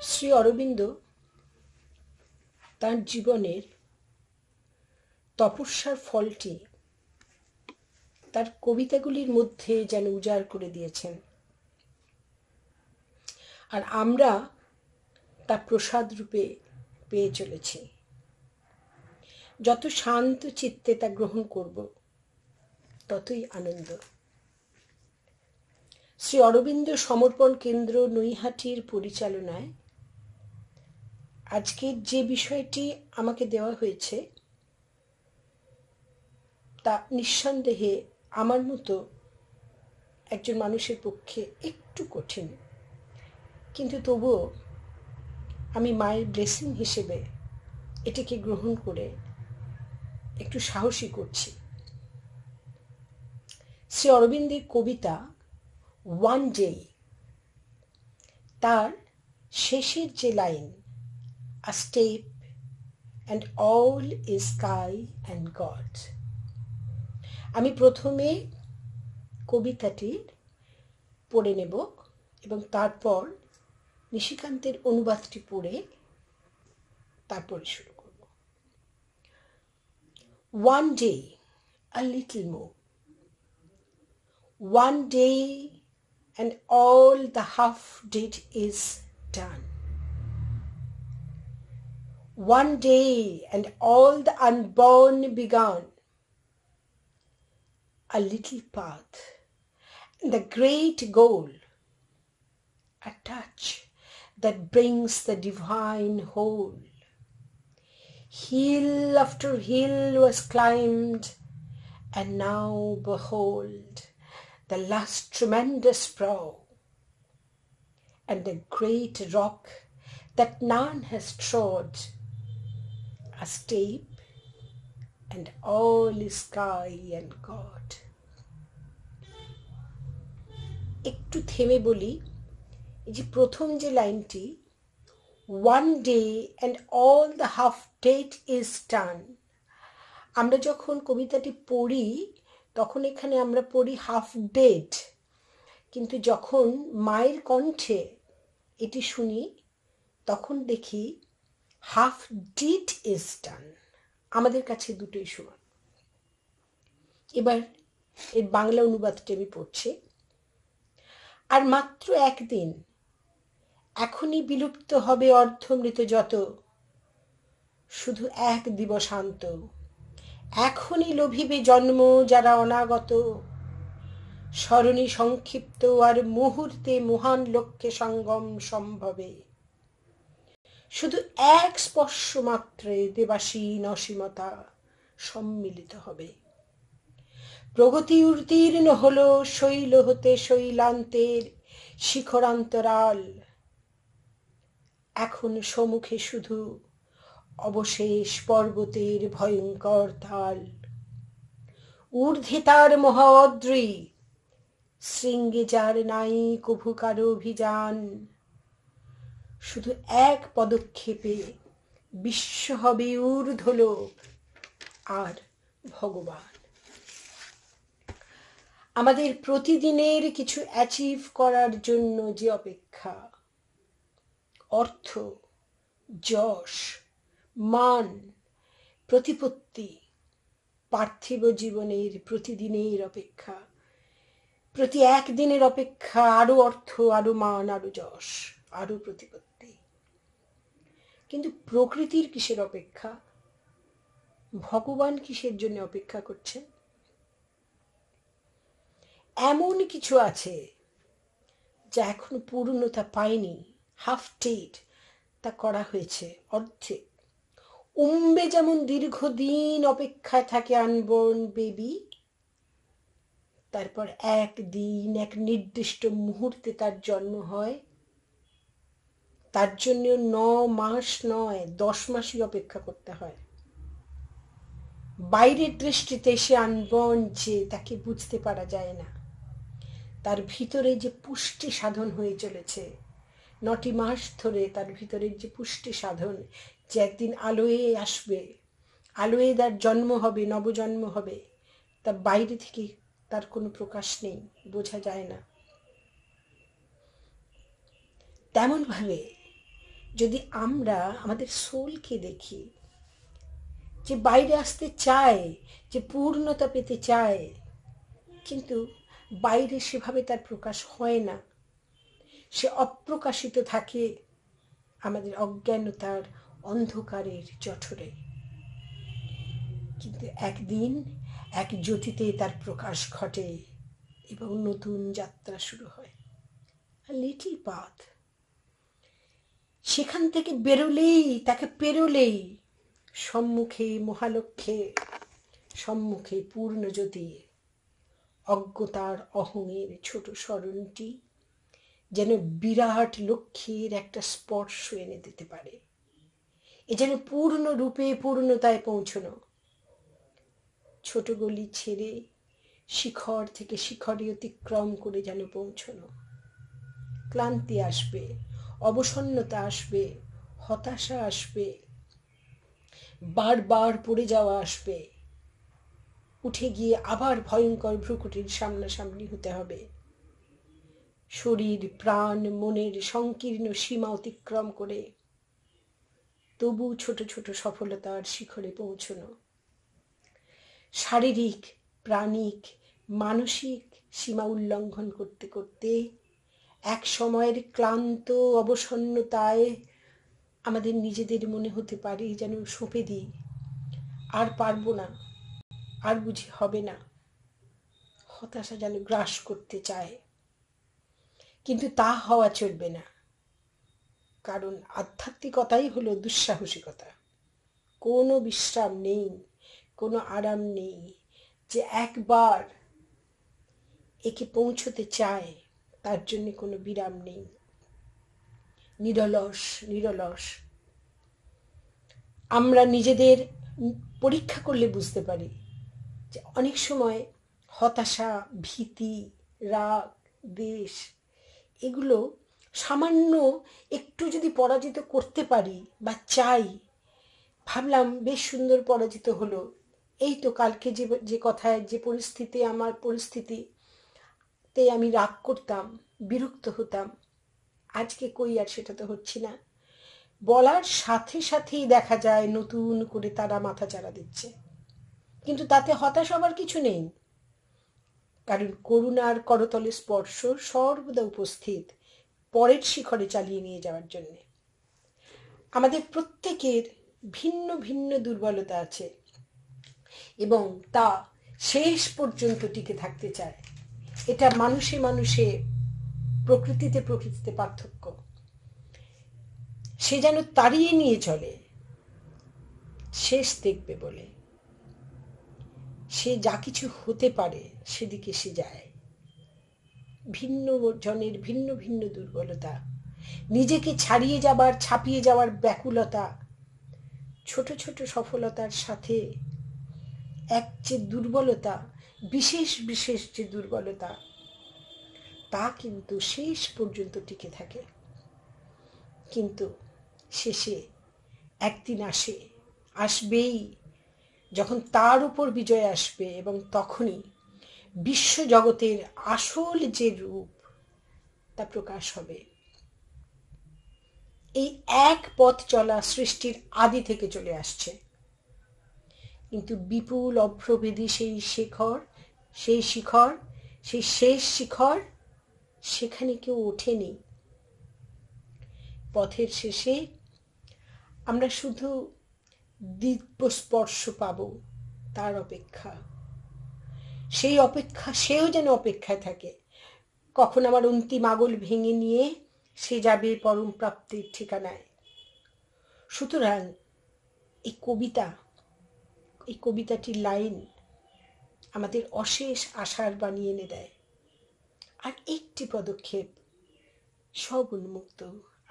শ্রী অরবিন্দ তাঁর জীবনের তপস্যার ফলটি তার কবিতাগুলির মধ্যে যেন উজাড় করে দিয়েছেন, আর আমরা তা প্রসাদ রূপে পেয়ে চলেছি। যত শান্ত চিত্তে তা গ্রহণ করব, ততই আনন্দ। শ্রী অরবিন্দ সমর্পণ কেন্দ্র নৈহাটির পরিচালনায় আজকের যে বিষয়টি আমাকে দেওয়া হয়েছে তা নিঃসন্দেহে আমার মতো একজন মানুষের পক্ষে একটু কঠিন, কিন্তু তবুও আমি মায়ের ব্লেসিং হিসেবে এটিকে গ্রহণ করে একটু সাহসী করছি। শ্রী অরবিন্দের কবিতা ওয়ান ডে, তার শেষের যে line, a step and all is sky and god, আমি প্রথমে কবিতাটির পড়ে নেব এবং তারপর নিশিকান্তের অনুবাদটি পড়ে তারপরে শুরু করব। One day, a little more. One day, and all the half deed is done. One day, and all the unborn begun. A little path, and the great goal. A touch that brings the divine whole. Hill after hill was climbed, and now behold the last tremendous brow, and the great rock that none has trod, a step, and all is sky and God. একটু থেমে বলি, এই যে প্রথম যে লাইনটি, one day and all the half date is done, আমরা যখন কবিতাটি পড়ি তখন এখানে আমরা পড়ি হাফ ডেড, কিন্তু যখন মায়ের কণ্ঠে এটি শুনি তখন দেখি হাফ ডিড ইজ ডান। আমাদের কাছে দুটোই সমান। এবার এর বাংলা অনুবাদটি আমি পড়ছি। আর মাত্র একদিন, এখনই বিলুপ্ত হবে অর্ধমৃত যত, শুধু এক দিবসান্ত, এখনই লোভিবে জন্ম যারা অনাগত, স্মরণী সংক্ষিপ্ত আর মুহূর্তে মহান লক্ষ্যে সঙ্গম সম্ভবে, শুধু এক স্পর্শ মাত্রে দেবাসীন অসীমতা সম্মিলিত হবে। প্রগতি উত্তীর্ণ হলো শৈল হতে শৈলান্তের শিখরান্তরাল, এখন সম্মুখে শুধু অবশেষ পর্বতের ভয়ঙ্কর তাল। ঊর্ধ্বে তার মহা অদ্রি, শৃঙ্গে যার নাই কভু কারো অভিযান, শুধু এক পদক্ষেপে বিশ্ব হবে ঊর্ধ্বলোক আর ভগবান। আমাদের প্রতিদিনের কিছু অ্যাচিভ করার জন্য যে অপেক্ষা, অর্থ, যশ, মান, প্রতিপত্তি, পার্থিব জীবনের প্রতিদিনের অপেক্ষা, প্রতি একদিনের অপেক্ষা আরো অর্থ, আরো মান, আরো যশ, আরো প্রতিপত্তি। কিন্তু প্রকৃতির কিসের অপেক্ষা? ভগবান কিসের জন্য অপেক্ষা করছেন? এমন কিছু আছে যা এখনো পূর্ণতা পায়নি, হাফ ডেড, তা করা হয়েছে অর্ধেক। উম্বে যেমন দীর্ঘদিন অপেক্ষায় থাকে আনবর্ন বেবি, তারপর একদিন এক নির্দিষ্ট মুহূর্তে তার জন্ম হয়, তার জন্য 9 মাস নয় 10 মাসই অপেক্ষা করতে হয়। বাইরের দৃষ্টিতে সে আনবর্ন, যে তাকে বুঝতে পারা যায় না, তার ভিতরে যে পুষ্টি সাধন হয়ে চলেছে 9টি মাস ধরে, তার ভিতরের যে পুষ্টি সাধন, যে একদিন আলোয় আসবে, আলোয় তার জন্ম হবে, নবজন্ম হবে, তা বাইরে থেকে তার কোনো প্রকাশ নেই, বোঝা যায় না। তেমনভাবে যদি আমরা আমাদের সোলকে দেখি, যে বাইরে আসতে চায়, যে পূর্ণতা পেতে চায়, কিন্তু বাইরে সেভাবে তার প্রকাশ হয় না, সে অপ্রকাশিত থাকে আমাদের অজ্ঞানতার অন্ধকারের জঠরে। কিন্তু একদিন এক জ্যোতিতে তার প্রকাশ ঘটে এবং নতুন যাত্রা শুরু হয়। লিটল পাথ, সেখান থেকে বেরোলেই, তাকে পেরোলেই সম্মুখে মহালক্ষ্যে, সম্মুখে পূর্ণজ্যোতি। অজ্ঞতার অহংয়ের ছোট স্মরণটি যেন বিরাট লক্ষ্যের একটা স্পর্শ এনে দিতে পারে। এ যেন পূর্ণ রূপে পূর্ণতায় পৌঁছনো। ছোট গলি ছেড়ে শিখর থেকে শিখরে অতিক্রম করে যেন পৌঁছনো। ক্লান্তি আসবে, অবসন্নতা আসবে, হতাশা আসবে, বারবার পড়ে যাওয়া আসবে, উঠে গিয়ে আবার ভয়ঙ্কর ভ্রুকুটির সামনাসামনি হতে হবে। শরীর, প্রাণ, মনের সংকীর্ণ সীমা অতিক্রম করে তবু ছোট ছোট সফলতার শিখরে পৌঁছনো। শারীরিক, প্রাণিক, মানসিক সীমা উল্লঙ্ঘন করতে করতে এক সময়ের ক্লান্ত অবসন্নতায় আমাদের নিজেদের মনে হতে পারে যেন সঁপে দিই, আর পারবো না, আর বুঝি হবে না। হতাশা যেন গ্রাস করতে চায়, কিন্তু তা হওয়া চলবে না। কারণ আধ্যাত্মিকতাই হলো দুঃসাহসিকতা। কোনো বিশ্রাম নেই, কোনো আরাম নেই। যে একবার একে পৌঁছতে চায় তার জন্য কোনো বিরাম নেই। নিরলস নিরলস। আমরা নিজেদের পরীক্ষা করলে বুঝতে পারি যে অনেক সময় হতাশা, ভীতি, রাগ, দ্বেষ এগুলো সামান্য একটু যদি পরাজিত করতে পারি বা চাই, ভাবলাম বেশ সুন্দর পরাজিত হলো, এই তো কালকে যে কথায়, যে পরিস্থিতি, আমার পরিস্থিতিতে আমি রাগ করতাম, বিরক্ত হতাম, আজকে কই আর সেটা তো হচ্ছি না। বলার সাথে সাথেই দেখা যায় নতুন করে তারা মাথাচাড়া দিচ্ছে, কিন্তু তাতে হতাশ হবার কিছু নেই। কারণ করুণার করতলে স্পর্শ সর্বদা উপস্থিত, পরের শিখরে চালিয়ে নিয়ে যাওয়ার জন্য। আমাদের প্রত্যেকের ভিন্ন ভিন্ন দুর্বলতা আছে এবং তা শেষ পর্যন্ত টিকে থাকতে চায়। এটা মানুষে মানুষে, প্রকৃতিতে পার্থক্য। সে যেন তাড়িয়ে নিয়ে চলে শেষ দেখবে বলে। সে যা কিছু হতে পারে সেদিকে সে যায়। ভিন্ন জনের ভিন্ন ভিন্ন দুর্বলতা, নিজেকে ছাপিয়ে যাওয়ার ব্যাকুলতা, ছোট ছোট সফলতার সাথে এক যে দুর্বলতা, বিশেষ বিশেষ যে দুর্বলতা, তা কিন্তু শেষ পর্যন্ত টিকে থাকে। কিন্তু শেষে একদিন আসবেই যখন তার উপর বিজয় আসবে, এবং তখনই বিশ্বজগতের আসল যে রূপ তা প্রকাশ হবে। এই এক পথ চলা সৃষ্টির আদি থেকে চলে আসছে, কিন্তু বিপুল অভ্রভেদী সেই শিখর, সেই শেষ শিখর, সেখানে কেউ ওঠেনি। পথের শেষে আমরা শুধু দিব্য স্পর্শ পাব, তার অপেক্ষা। সেও যেন অপেক্ষায় থাকে, কখন আমার অন্তিম আগল ভেঙে নিয়ে সে যাবে পরম প্রাপ্তির ঠিকানায়। সুতরাং এই কবিতাটির লাইন আমাদের অশেষ আশার বাণী এনে দেয়। আর একটি পদক্ষেপ, সব উন্মুক্ত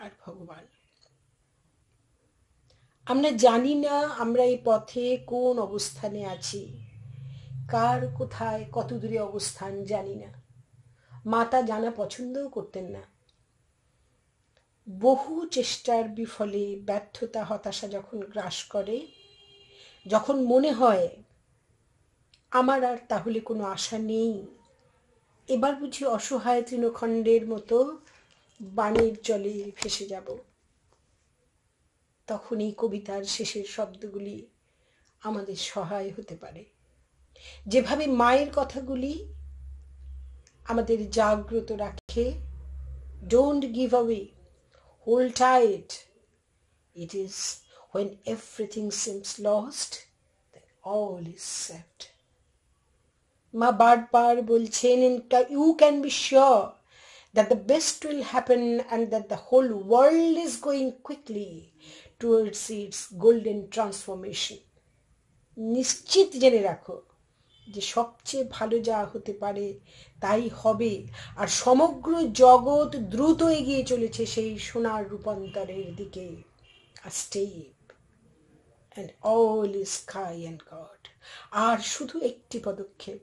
আর ভগবান। আমরা জানি না আমরা এই পথে কোন অবস্থানে আছি, কার কোথায় কত দূরে অবস্থান জানি না। মা তা জানা পছন্দও করতেন না। বহু চেষ্টার বিফলে ব্যর্থতা, হতাশা যখন গ্রাস করে, যখন মনে হয় আমার আর তাহলে কোনো আশা নেই, এবার বুঝি অসহায় তৃণখণ্ডের মতো বানের জলে ভেসে যাব, তখন এই কবিতার শেষের শব্দগুলি আমাদের সহায় হতে পারে। যেভাবে মায়ের কথাগুলি আমাদের জাগ্রত রাখে, don't give away, hold tight, it is when everything seems lost, then all is saved. মা বারবার বলছেন, you can be sure that the best will happen and that the whole world is going quickly towards its golden transformation. নিশ্চিত জেনে রাখো যে সবচেয়ে ভালো যা হতে পারে তাই হবে, আর সমগ্র জগৎ দ্রুত এগিয়ে চলেছে সেই সোনার রূপান্তরের দিকে। A step and all is sky and God. আর শুধু একটি পদক্ষেপ।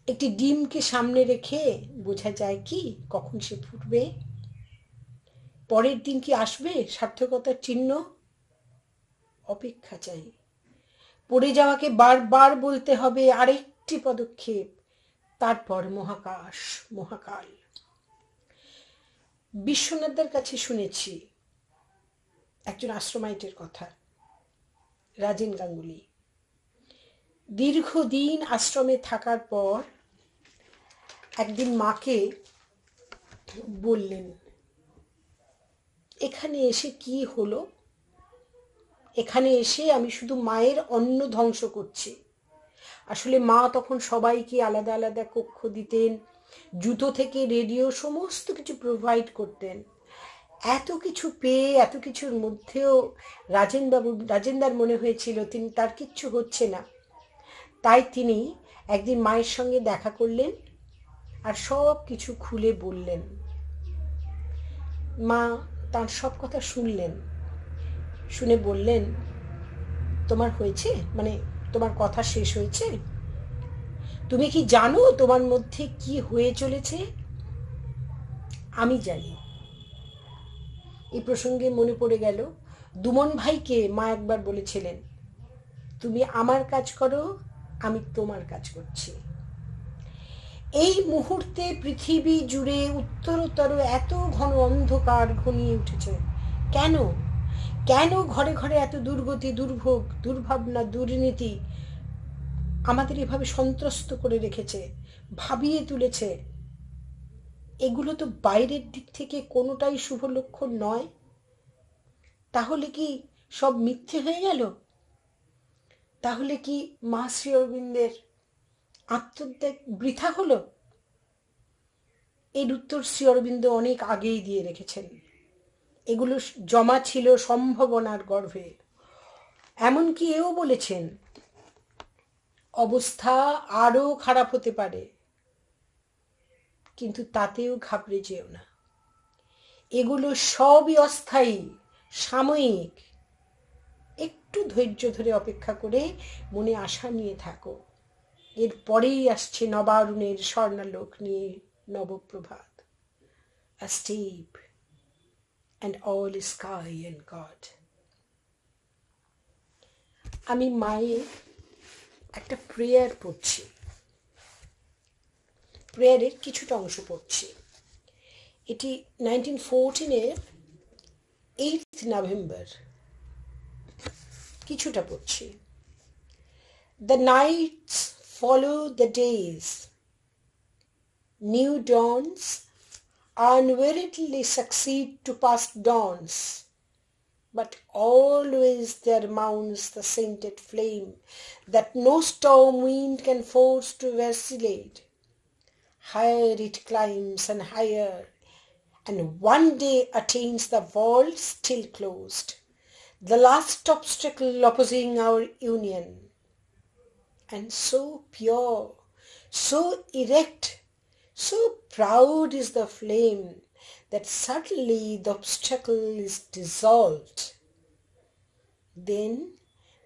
একটি ডিমকে সামনে রেখে বোঝা যায় কি কখন সে ফুটবে? পরের দিন কি আসবে সার্থকতার চিহ্ন? অপেক্ষা চাই। পড়ে যাওয়াকে বারবার বলতে হবে আরেকটি পদক্ষেপ, তারপর মহাকাশ, মহাকাল। বিশ্বনাথদের কাছে শুনেছি একজন আশ্রমাইটের কথা, রাজেন গাঙ্গুলি। দীর্ঘদিন আশ্রমে থাকার পর একদিন মাকে বললেন, এখানে এসে কি হলো? এখানে এসে আমি শুধু মায়ের অন্ন ধ্বংস করছি। আসলে মা তখন সবাইকে আলাদা আলাদা কক্ষ দিতেন, জুতো থেকে রেডিও সমস্ত কিছু প্রোভাইড করতেন। এত কিছু পেয়ে এত কিছুর মধ্যেও রাজেন্দার মনে হয়েছিল তার কিচ্ছু হচ্ছে না। তাই তিনি একদিন মায়ের সঙ্গে দেখা করলেন আর সব কিছু খুলে বললেন। মা তার সব কথা শুনলেন, শুনে বললেন, তোমার হয়েছে, মানে তোমার কথা শেষ হয়েছে? তুমি কি জানো তোমার মধ্যে কি হয়ে চলেছে? আমি জানি। এই প্রসঙ্গে মনে পড়ে গেল দুমন ভাইকে মা একবার বলেছিলেন, তুমি আমার কাজ করো, আমি তোমার কাজ করছি। এই মুহূর্তে পৃথিবী জুড়ে উত্তরোত্তর এত ঘন অন্ধকার ঘনিয়ে উঠেছে। কেন? কেন ঘরে ঘরে এত দুর্গতি, দুর্ভোগ, দুর্ভাবনা, দুর্নীতি আমাদের এভাবে সন্ত্রস্ত করে রেখেছে, ভাবিয়ে তুলেছে? এগুলো তো বাইরের দিক থেকে কোনোটাই শুভ লক্ষণ নয়। তাহলে কি সব মিথ্যে হয়ে গেল? তাহলে কি মা শ্রী অরবিন্দের আত্মত্যাগ বৃথা হলো? এর উত্তর শ্রী অরবিন্দ অনেক আগেই দিয়ে রেখেছেন। এগুলো জমা ছিল সম্ভাবনার গর্ভে। এমনকি এও বলেছেন, অবস্থা আরো খারাপ হতে পারে, কিন্তু তাতেও ঘাবড়ে যেও না। এগুলো সবই অস্থায়ী, সাময়িক। একটু ধৈর্য ধরে অপেক্ষা করে মনে আশা নিয়ে থাকো। এরপরেই আসছে নবারুণের স্বর্ণালোক নিয়ে নবপ্রভাত। A step and all is sky and God. আমি মায়ের একটা প্রেয়ার পড়ছি, প্রেয়ারের কিছুটা অংশ পড়ছি। এটি 1914-এর 8th November। কিছুটা পড়ছি। The nights follow the days. New dawns unweariedly succeed to past dawns, but always there mounts the scented flame that no storm wind can force to vacillate. Higher it climbs and higher, and one day attains the vault still closed, the last obstacle opposing our union. And so pure, so erect, so proud is the flame that suddenly the obstacle is dissolved. Then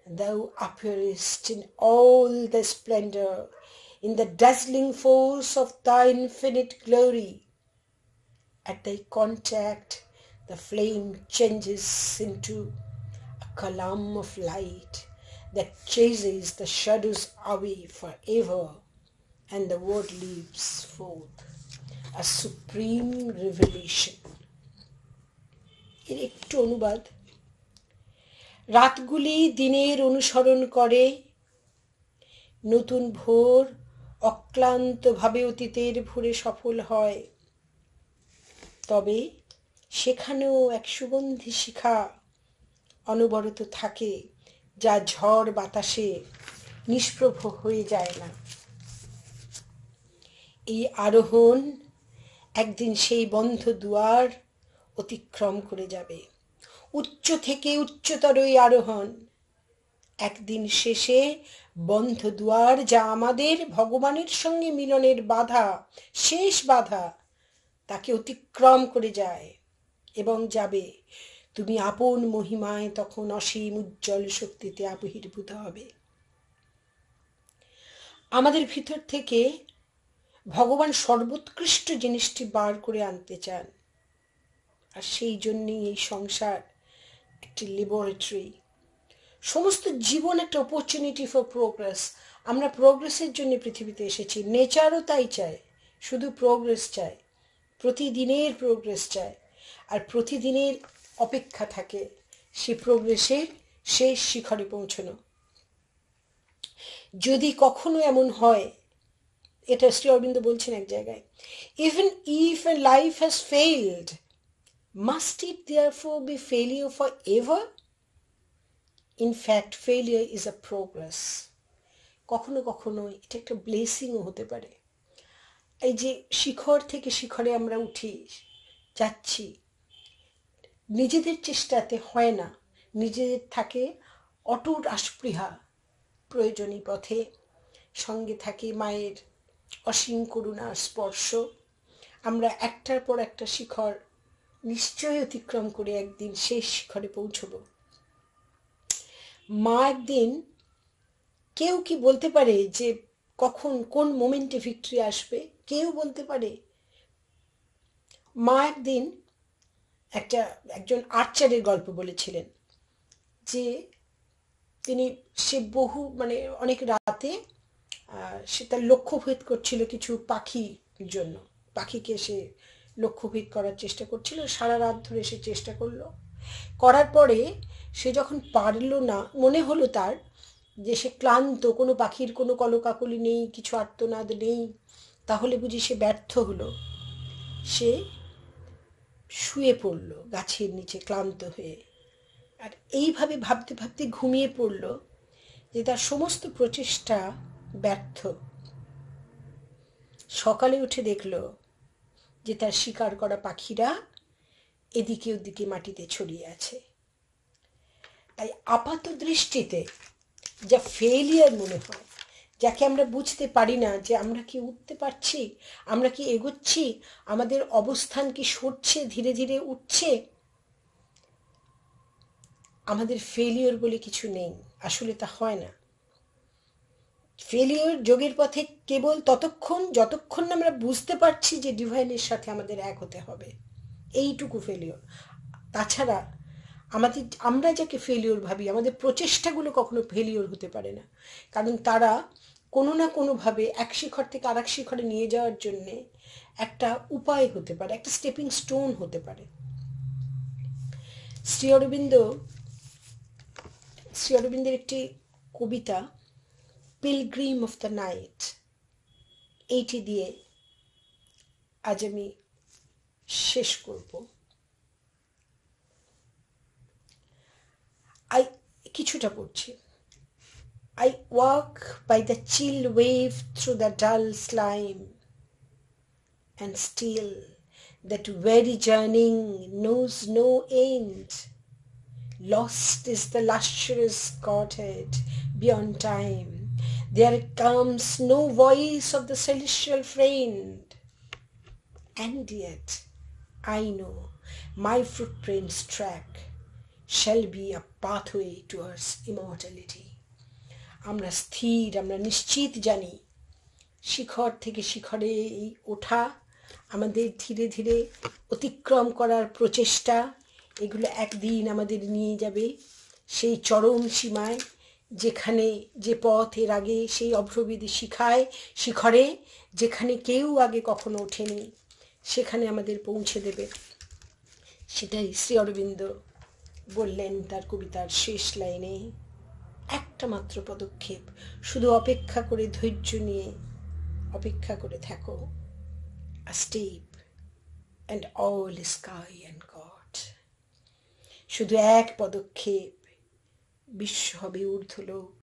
thou appearest in all thy splendor, in the dazzling force of thy infinite glory. At thy contact, the flame changes into a column of light that chases the shadows away forever, and the word leaps forth, a supreme revelation. এর একটু অনুবাদ। রাতগুলি দিনের অনুসরণ করে, নতুন ভোর অক্লান্তভাবে অতীতের ভোরে সফল হয়, তবে সেখানেও এক সুগন্ধি শিখা অনবরত থাকে, যা ঝড় বাতাসে নিষ্প্রভ হয়ে যায় না। এই আরোহণ একদিন সেই বন্ধ দুয়ার অতিক্রম করে যাবে। উচ্চ থেকে উচ্চতর এই আরোহণ একদিন শেষে বন্ধ দুয়ার, যা আমাদের ভগবানের সঙ্গে মিলনের বাধা, শেষ বাধা, তাকে অতিক্রম করে যায় এবং যাবে। তুমি আপন মহিমায় তখন অসীম উজ্জ্বল শক্তিতে আবির্ভূত হবে। আমাদের ভিতর থেকে ভগবান সর্বোৎকৃষ্ট জিনিসটি বার করে আনতে চান, আর সেই জন্যই এই সংসার একটি ল্যাবরেটরি। সমস্ত জীবন একটা অপরচুনিটি ফর প্রোগ্রেস। আমরা প্রোগ্রেসের জন্য পৃথিবীতে এসেছি। নেচারও তাই চায়, শুধু প্রোগ্রেস চায়, প্রতিদিনের প্রোগ্রেস চায়, আর প্রতিদিনের অপেক্ষা থাকে সে প্রোগ্রেসের শেষ শিখরে পৌঁছানো। যদি কখনো এমন হয়, এটা শ্রী অরবিন্দ বলছেন এক জায়গায়, even if a life has failed, must it therefore be failure forever? In fact, failure is a progress. কখনো কখনো এটা একটা ব্লেসিংও হতে পারে। এই যে শিখর থেকে শিখরে আমরা উঠি যাচ্ছি, নিজেদের চেষ্টাতে হয় না, নিজেদের থাকে অটুট আস্পৃহা, প্রয়োজনী পথে সঙ্গে থাকে মায়ের অসীম করুণার স্পর্শ। আমরা একটার পর একটা শিখর নিশ্চয়ই অতিক্রম করে একদিন শেষ শিখরে পৌঁছব। মা একদিন, কেউ কি বলতে পারে যে কখন কোন মোমেন্টে ভিক্টরি আসবে? কেউ বলতে পারে? মা একদিন একজন আর্চারের গল্প বলেছিলেন যে সে অনেক রাতে সে তার লক্ষ্যভেদ করছিল কিছু পাখির জন্য। পাখিকে সে লক্ষ্যভেদ করার চেষ্টা করছিল, সারা রাত ধরে সে চেষ্টা করলো। করার পরে সে যখন পারল না, মনে হলো তার যে সে ক্লান্ত, কোনো পাখির কোনো কলকাকলি নেই, কিছু আর্তনাদ নেই, তাহলে বুঝি সে ব্যর্থ হলো। সে শুয়ে পড়ল গাছের নিচে ক্লান্ত হয়ে, আর এইভাবে ভাবতে ভাবতে ঘুমিয়ে পড়ল যে তার সমস্ত প্রচেষ্টা ব্যর্থ। সকালে উঠে দেখল যে তার শিকার করা পাখিরা এদিকে ওদিকে মাটিতে ছড়িয়ে আছে। তাই আপাত দৃষ্টিতে যা ফেলিয়ার মনে হয়, যাকে আমরা বুঝতে পারি না যে আমরা কি উঠতে পারছি, আমরা কি এগোচ্ছি, আমাদের অবস্থান কি সরছে, ধীরে ধীরে উঠছে, আমাদের ফেলিওর বলে কিছু নেই। আসলে তা হয় না। ফেলিওর যোগের পথে কেবল যতক্ষণ না আমরা বুঝতে পারছি যে ডিভাইনের সাথে আমাদের এক হতে হবে, এইটুকু ফেলিওর। তাছাড়া আমরা যাকে ফেলিওর ভাবি, আমাদের প্রচেষ্টাগুলো কখনো ফেলিওর হতে পারে না, কারণ তারা কোনো না কোনোভাবে এক শিখর থেকে আরেক শিখরে নিয়ে যাওয়ার জন্যে একটা উপায় হতে পারে, একটা স্টেপিং স্টোন হতে পারে। শ্রী অরবিন্দের একটি কবিতা, পিলগ্রিম অফ দ্য নাইট, এইটি দিয়ে আজ আমি শেষ করব। কিছুটা পড়ছি। I walk by the chill wave through the dull slime, and still that weary journeying knows no end. Lost is the lustrous Godhead beyond time. There comes no voice of the celestial friend. And yet I know my footprints track shall be a pathway towards immortality. আমরা স্থির, আমরা নিশ্চিত জানি শিখর থেকে শিখরে এই ওঠা, আমাদের ধীরে ধীরে অতিক্রম করার প্রচেষ্টা, এগুলো একদিন আমাদের নিয়ে যাবে সেই চরম সীমায়, যেখানে যে পথ এর আগে সেই অভ্রবিধি শিখরে যেখানে কেউ আগে কখনো ওঠেনি, সেখানে আমাদের পৌঁছে দেবে। সেটাই শ্রী অরবিন্দ বললেন তার কবিতার শেষ লাইনে, একটা মাত্র পদক্ষেপ, শুধু অপেক্ষা করে ধৈর্য নিয়ে অপেক্ষা করে থাকো। A step and all is sky and God. শুধু এক পদক্ষেপ, বিশ্ব হবে ঊর্ধ্বলোক।